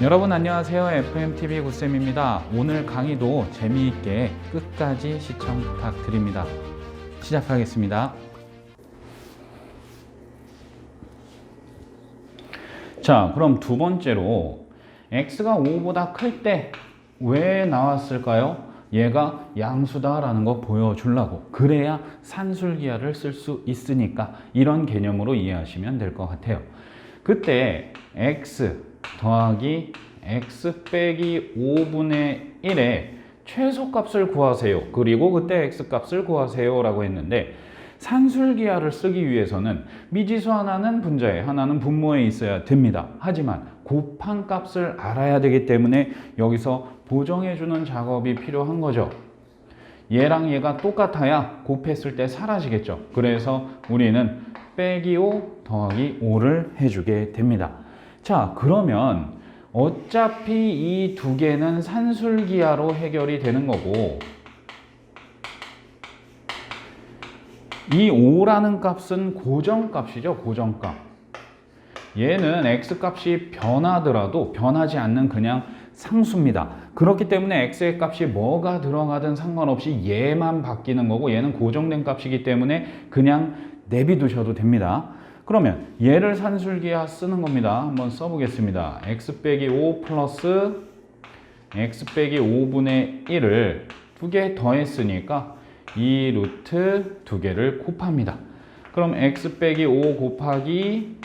여러분 안녕하세요. FMTV 구쌤입니다. 오늘 강의도 재미있게 끝까지 시청 부탁드립니다. 시작하겠습니다. 자, 그럼 두 번째로 x가 5보다 클 때 왜 나왔을까요? 얘가 양수다라는 거 보여주려고. 그래야 산술기하를 쓸 수 있으니까 이런 개념으로 이해하시면 될 것 같아요. 그때 x 더하기 x 빼기 5분의 1의 최소값을 구하세요. 그리고 그때 x값을 구하세요 라고 했는데, 산술기하를 쓰기 위해서는 미지수 하나는 분자에 하나는 분모에 있어야 됩니다. 하지만 곱한 값을 알아야 되기 때문에 여기서 보정해주는 작업이 필요한 거죠. 얘랑 얘가 똑같아야 곱했을 때 사라지겠죠. 그래서 우리는 빼기 5 더하기 5를 해주게 됩니다. 자, 그러면 어차피 이 두 개는 산술기하로 해결이 되는 거고, 이 5라는 값은 고정값이죠. 고정값. 얘는 x값이 변하더라도 변하지 않는 그냥 상수입니다. 그렇기 때문에 x의 값이 뭐가 들어가든 상관없이 얘만 바뀌는 거고, 얘는 고정된 값이기 때문에 그냥 내비두셔도 됩니다. 그러면 얘를 산술기하 쓰는 겁니다. 한번 써보겠습니다. x 빼기 5 플러스 x 빼기 5분의 1을 두 개 더했으니까 이 루트 두 개를 곱합니다. 그럼 x 빼기 5 곱하기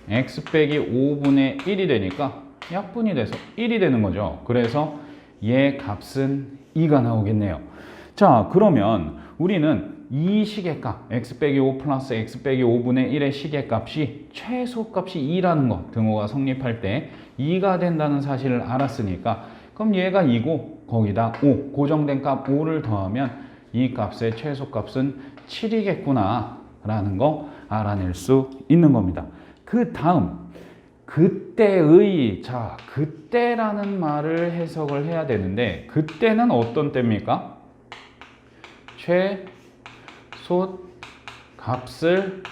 x 빼기 5분의 1이 되니까 약분이 돼서 1이 되는 거죠. 그래서 얘 값은 2가 나오겠네요. 자, 그러면 우리는 이 시계값 x 빼기 5 플러스 x 빼기 5분의 1의 시계값이 최소값이 2라는 거, 등호가 성립할 때 2가 된다는 사실을 알았으니까, 그럼 얘가 2고 거기다 5, 고정된 값 5를 더하면 이 값의 최소값은 7이겠구나 라는 거 알아낼 수 있는 겁니다. 그 다음, 그때의, 자, 그때라는 말을 해석을 해야 되는데, 그때는 어떤 때입니까? 최소값을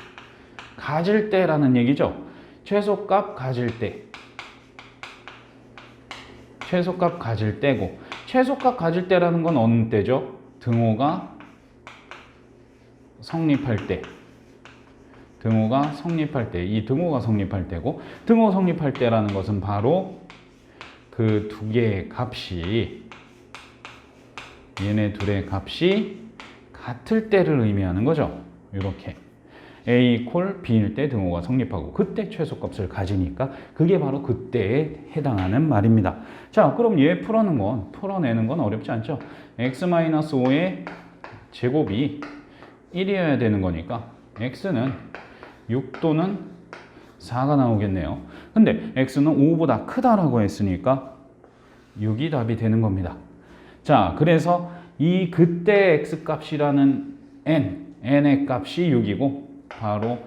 가질 때라는 얘기죠. 최소값 가질 때. 최소값 가질 때고, 최소값 가질 때라는 건 어느 때죠? 등호가 성립할 때. 등호가 성립할 때, 이 등호가 성립할 때고, 등호 성립할 때라는 것은 바로 그 두 개의 값이, 얘네 둘의 값이 같을 때를 의미하는 거죠. 이렇게 A 콜 B일 때 등호가 성립하고, 그때 최소값을 가지니까 그게 바로 그때에 해당하는 말입니다. 자, 그럼 얘 풀어내는 건 어렵지 않죠? x-5의 제곱이 1이어야 되는 거니까 x는 6 또는 4가 나오겠네요. 근데 x는 5보다 크다라고 했으니까 6이 답이 되는 겁니다. 자, 그래서 이 그때 x값이라는 n의 값이 6이고, 바로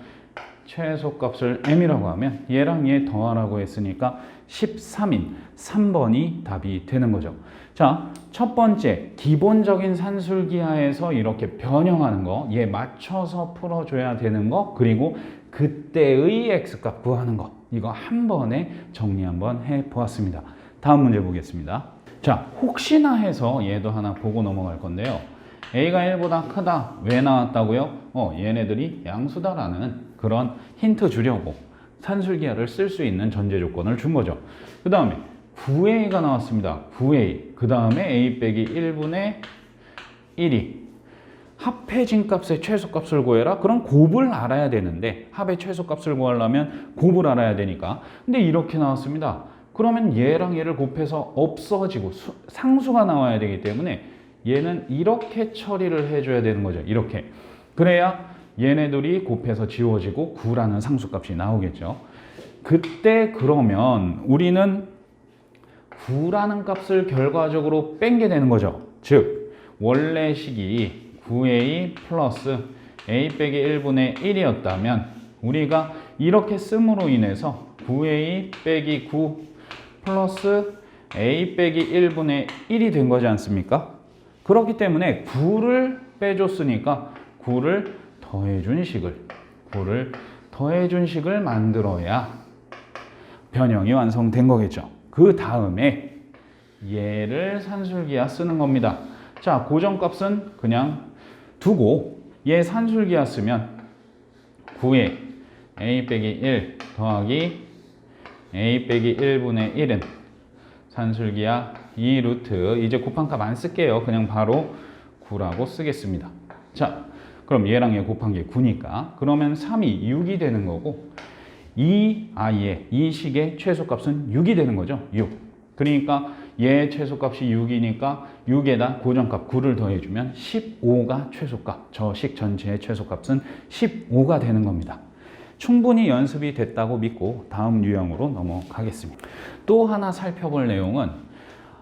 최소값을 m이라고 하면 얘랑 얘 더하라고 했으니까 13인 3번이 답이 되는 거죠. 자, 첫 번째 기본적인 산술기하에서 이렇게 변형하는 거, 얘 맞춰서 풀어줘야 되는 거, 그리고 그때의 x값 구하는 거, 이거 한 번에 정리 한번 해보았습니다. 다음 문제 보겠습니다. 자, 혹시나 해서 얘도 하나 보고 넘어갈 건데요. A가 1보다 크다. 왜 나왔다고요? 얘네들이 양수다라는 그런 힌트 주려고 산술기하를 쓸 수 있는 전제 조건을 준 거죠. 그 다음에 9A가 나왔습니다. 9A. 그 다음에 A 빼기 1분의 1이 합해진 값의 최소값을 구해라. 그럼 곱을 알아야 되는데, 합의 최소값을 구하려면 곱을 알아야 되니까. 근데 이렇게 나왔습니다. 그러면 얘랑 얘를 곱해서 없어지고 상수가 나와야 되기 때문에 얘는 이렇게 처리를 해줘야 되는 거죠. 이렇게. 그래야 얘네들이 곱해서 지워지고 9라는 상수값이 나오겠죠. 그때 그러면 우리는 9라는 값을 결과적으로 뺀게 되는 거죠. 즉 원래 식이 9a 플러스 a 빼기 1분의 1이었다면 우리가 이렇게 씀으로 인해서 9a 빼기 9 플러스 a 빼기 1분의 1이 된 거지 않습니까? 그렇기 때문에 9를 빼줬으니까 9를 더해준 식을 만들어야 변형이 완성된 거겠죠. 그 다음에 얘를 산술기하 쓰는 겁니다. 자, 고정값은 그냥 두고 얘 산술기하 쓰면 9에 a 빼기 1 더하기 a 빼기 1분의 1은 산술기하 2 루트, 이제 곱한 값 안 쓸게요. 그냥 바로 9라고 쓰겠습니다. 자, 그럼 얘랑 얘 곱한 게 9니까 그러면 3이 6이 되는 거고 이 식의 최소값은 6이 되는 거죠. 6. 그러니까 얘 최소값이 6이니까 6에다 고정값 9를 더해주면 15가 최소값, 저 식 전체의 최소값은 15가 되는 겁니다. 충분히 연습이 됐다고 믿고 다음 유형으로 넘어가겠습니다. 또 하나 살펴볼 내용은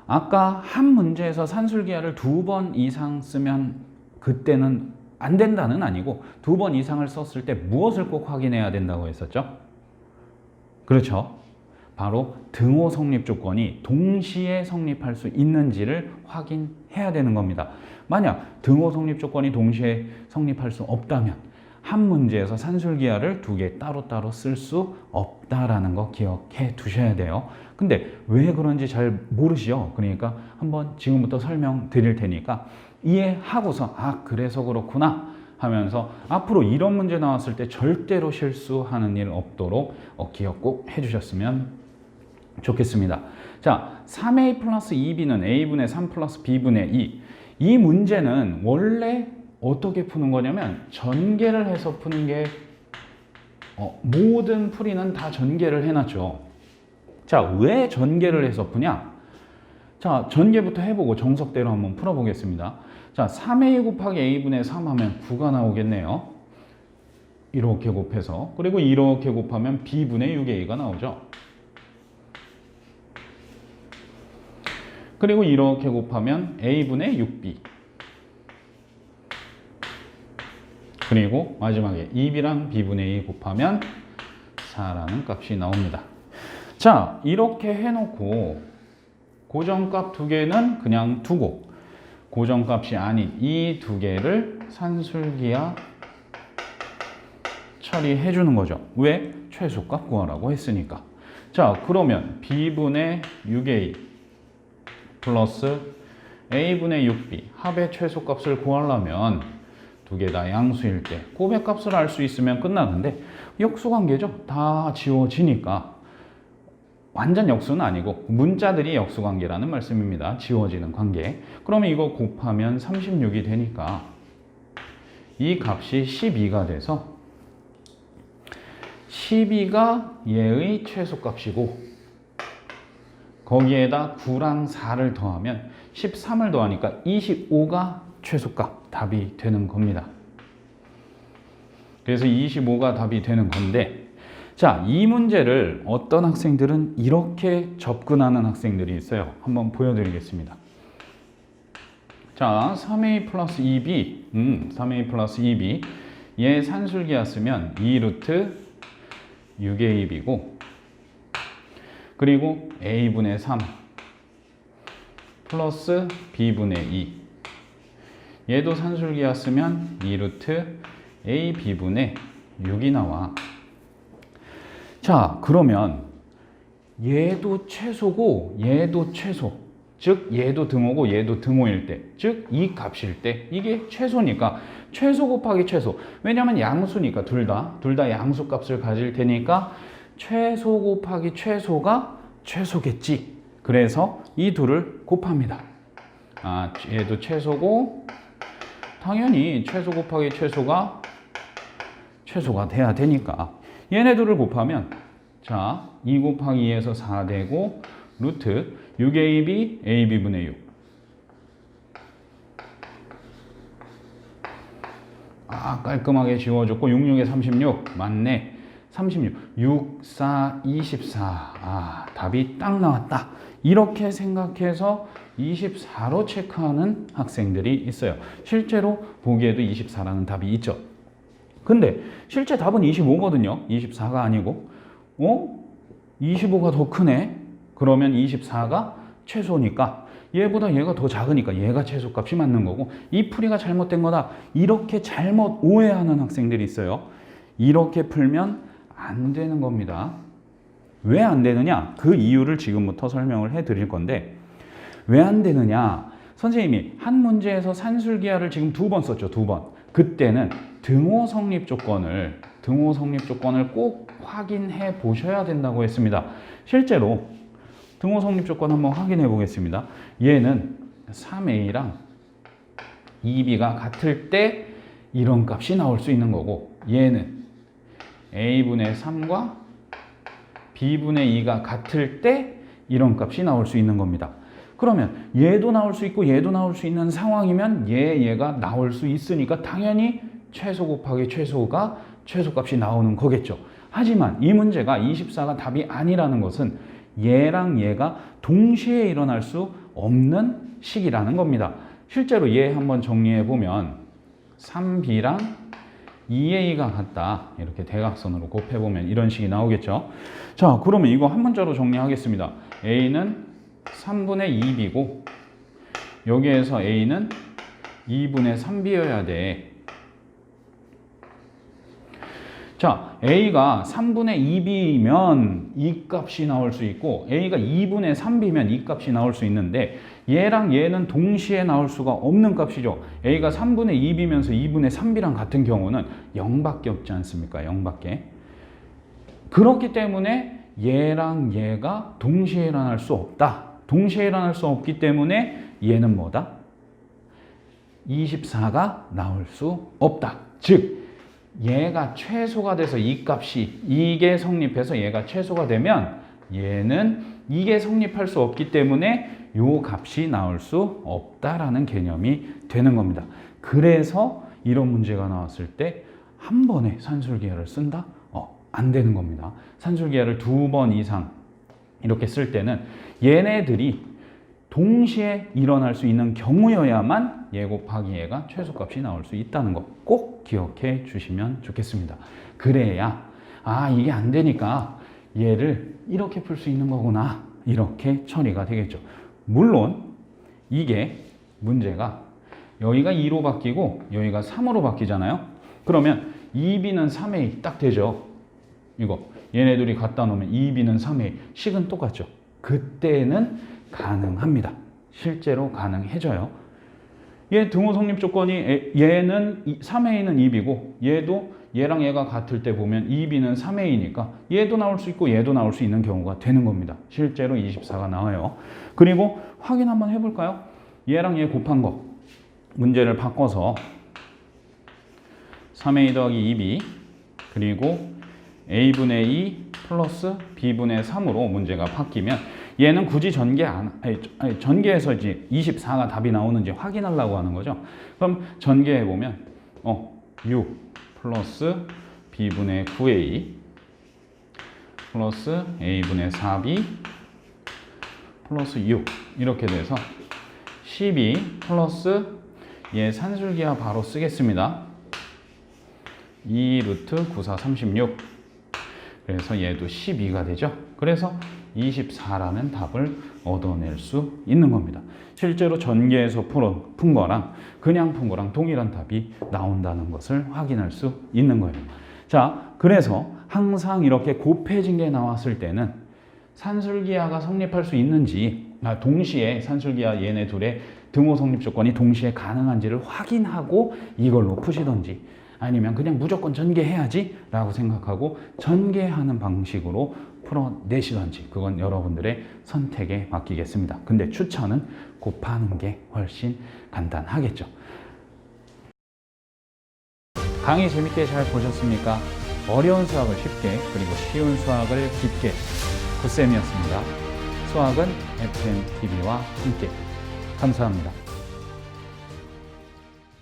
아까 한 문제에서 산술기하를 2번 이상 쓰면 그때는 안 된다는 아니고 2번 이상을 썼을 때 무엇을 꼭 확인해야 된다고 했었죠? 그렇죠. 바로 등호 성립 조건이 동시에 성립할 수 있는지를 확인해야 되는 겁니다. 만약 등호 성립 조건이 동시에 성립할 수 없다면 한 문제에서 산술기하를 2개 따로따로 쓸 수 없다라는 거 기억해 두셔야 돼요. 근데 왜 그런지 잘 모르시죠? 그러니까 한번 지금부터 설명드릴 테니까 이해하고서 그래서 그렇구나 하면서 앞으로 이런 문제 나왔을 때 절대로 실수하는 일 없도록 기억 꼭 해주셨으면 좋겠습니다. 자, 3a 플러스 2b는 a분의 3 플러스 b분의 2. 이 문제는 원래 어떻게 푸는 거냐면 전개를 해서 푸는 게 모든 풀이는 다 전개를 해놨죠. 자, 왜 전개를 해서 푸냐? 자, 전개부터 해보고 정석대로 한번 풀어보겠습니다. 자, 3a 곱하기 a분의 3 하면 9가 나오겠네요. 이렇게 곱해서. 그리고 이렇게 곱하면 b분의 6a가 나오죠. 그리고 이렇게 곱하면 a분의 6b. 그리고 마지막에 2b랑 b분의 2 곱하면 4라는 값이 나옵니다. 자, 이렇게 해놓고 고정값 2개는 그냥 두고 고정값이 아닌 이 2개를 산술기하 처리해 주는 거죠. 왜? 최소값 구하라고 했으니까. 자, 그러면 b분의 6a 플러스 a분의 6b 합의 최소값을 구하려면 2개 다 양수일 때 곱의 값을 알 수 있으면 끝나는데 역수관계죠. 다 지워지니까 완전 역수는 아니고 문자들이 역수관계라는 말씀입니다. 지워지는 관계. 그러면 이거 곱하면 36이 되니까 이 값이 12가 돼서 12가 얘의 최소값이고 거기에다 9랑 4를 더하면 13을 더하니까 25가 최소값, 답이 되는 겁니다. 그래서 25가 답이 되는 건데 자, 이 문제를 어떤 학생들은 이렇게 접근하는 학생들이 있어요. 한번 보여드리겠습니다. 자, 3a 플러스 2b 3a 플러스 2b 얘 산술기하 쓰면 2루트 6ab이고 그리고 a분의 3 플러스 b분의 2 얘도 산술기하 쓰면 2루트 ab분의 6이 나와. 자, 그러면 얘도 최소고 얘도 최소, 즉 얘도 등호고 얘도 등호일 때, 즉 이 값일 때 이게 최소니까 최소 곱하기 최소. 왜냐하면 양수니까 둘 다 양수값을 가질 테니까 최소 곱하기 최소가 최소겠지. 그래서 이 둘을 곱합니다. 얘도 최소고 당연히 최소 곱하기 최소가 돼야 되니까 얘네들을 곱하면 자, 2 곱하기 2에서 4 되고 루트 6ab ab분의 6 깔끔하게 지워줬고 6, 6에 36 맞네. 36 6, 4, 24 답이 딱 나왔다. 이렇게 생각해서 24로 체크하는 학생들이 있어요. 실제로 보기에도 24라는 답이 있죠. 근데 실제 답은 25거든요. 24가 아니고 25가 더 크네. 그러면 24가 최소니까 얘보다 얘가 더 작으니까 얘가 최소값이 맞는 거고 이 풀이가 잘못된 거다. 이렇게 잘못 오해하는 학생들이 있어요. 이렇게 풀면 안 되는 겁니다. 왜 안 되느냐? 그 이유를 지금부터 설명을 해 드릴 건데, 왜 안 되느냐? 선생님이 한 문제에서 산술기하를 지금 2번 썼죠. 2번. 그때는 등호 성립 조건을 꼭 확인해 보셔야 된다고 했습니다. 실제로 등호 성립 조건 한번 확인해 보겠습니다. 얘는 3a랑 2b가 같을 때 이런 값이 나올 수 있는 거고, 얘는 a분의 3과 b분의 2가 같을 때 이런 값이 나올 수 있는 겁니다. 그러면 얘도 나올 수 있고 얘도 나올 수 있는 상황이면 얘가 나올 수 있으니까 당연히 최소 곱하기 최소가 최소값이 나오는 거겠죠. 하지만 이 문제가 24가 답이 아니라는 것은 얘랑 얘가 동시에 일어날 수 없는 식이라는 겁니다. 실제로 얘 한번 정리해 보면 3b랑 2a가 같다. 이렇게 대각선으로 곱해보면 이런 식이 나오겠죠. 자, 그러면 이거 한 문자로 정리하겠습니다. a는 3분의 2b고 여기에서 a는 2분의 3b여야 돼. 자, a가 3분의 2b면 이 값이 나올 수 있고 a가 2분의 3b면 이 값이 나올 수 있는데 얘랑 얘는 동시에 나올 수가 없는 값이죠. a가 3분의 2b면서 2분의 3b랑 같은 경우는 0밖에 없지 않습니까? 0밖에. 그렇기 때문에 얘랑 얘가 동시에 일어날 수 없다. 동시에 일어날 수 없기 때문에 얘는 뭐다? 24가 나올 수 없다. 즉 얘가 최소가 돼서 이 값이 이게 성립해서 얘가 최소가 되면 얘는 이게 성립할 수 없기 때문에 요 값이 나올 수 없다라는 개념이 되는 겁니다. 그래서 이런 문제가 나왔을 때 한 번에 산술기하를 쓴다? 안 되는 겁니다. 산술기하를 2번 이상 이렇게 쓸 때는 얘네들이 동시에 일어날 수 있는 경우여야만 얘 곱하기 얘가 최소값이 나올 수 있다는 거 꼭 기억해 주시면 좋겠습니다. 그래야 이게 안 되니까 얘를 이렇게 풀 수 있는 거구나 이렇게 처리가 되겠죠. 물론 이게 문제가 여기가 2로 바뀌고 여기가 3으로 바뀌잖아요. 그러면 2b는 3a 딱 되죠. 이거 얘네 둘이 갖다 놓으면 2b는 3a 식은 똑같죠. 그때는 가능합니다. 실제로 가능해져요. 얘 등호 성립 조건이 얘는 3a는 2b고 얘도 얘랑 얘가 같을 때 보면 2b는 3a니까 얘도 나올 수 있고 얘도 나올 수 있는 경우가 되는 겁니다. 실제로 24가 나와요. 그리고 확인 한번 해볼까요? 얘랑 얘 곱한 거 문제를 바꿔서 3a 더하기 2b 그리고 a분의 2 플러스 b분의 3으로 문제가 바뀌면 얘는 굳이 전개해서 이제 24가 답이 나오는지 확인하려고 하는 거죠. 그럼 전개해 보면 6 플러스 b분의 9a 플러스 a분의 4b 플러스 6 이렇게 돼서 12 플러스 얘 산술기하 바로 쓰겠습니다. 2 루트 94 36 그래서 얘도 12가 되죠. 그래서 24라는 답을 얻어낼 수 있는 겁니다. 실제로 전개해서 푼 거랑 그냥 푼 거랑 동일한 답이 나온다는 것을 확인할 수 있는 거예요. 자, 그래서 항상 이렇게 곱해진 게 나왔을 때는 산술기하가 성립할 수 있는지 동시에 산술기하 얘네 둘의 등호 성립 조건이 동시에 가능한지를 확인하고 이걸로 푸시던지 아니면 그냥 무조건 전개해야지 라고 생각하고 전개하는 방식으로 풀어내시던지 그건 여러분들의 선택에 맡기겠습니다. 근데 추천은 곱하는 게 훨씬 간단하겠죠. 강의 재밌게 잘 보셨습니까? 어려운 수학을 쉽게 그리고 쉬운 수학을 깊게 굿쌤이었습니다. 수학은 FMTV와 함께 감사합니다.